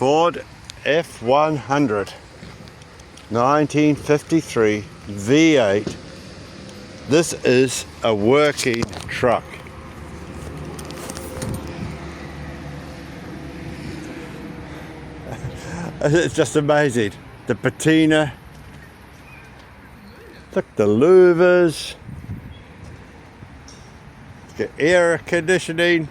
Ford F100 1953 V8. This is a working truck. It's just amazing. The patina, look, the louvers, the air conditioning.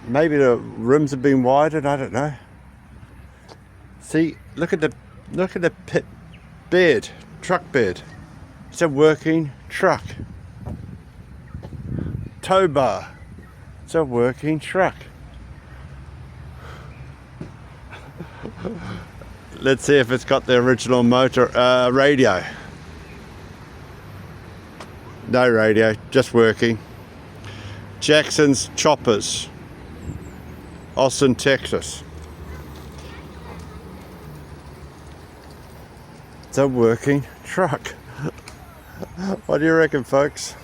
Maybe the rims have been widened, I don't know. See, look at the bed, truck bed. It's a working truck. Tow bar. It's a working truck. Let's see if it's got the original motor radio. No radio, just working. Jackson's Choppers, Austin, Texas. It's a working truck. What do you reckon, folks?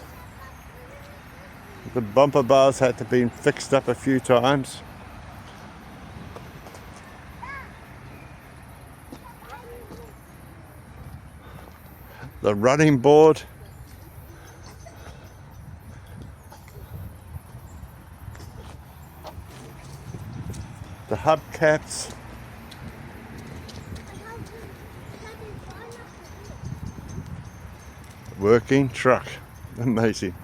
The bumper bars had to be fixed up a few times. The running board. The hubcaps. Working truck. Amazing.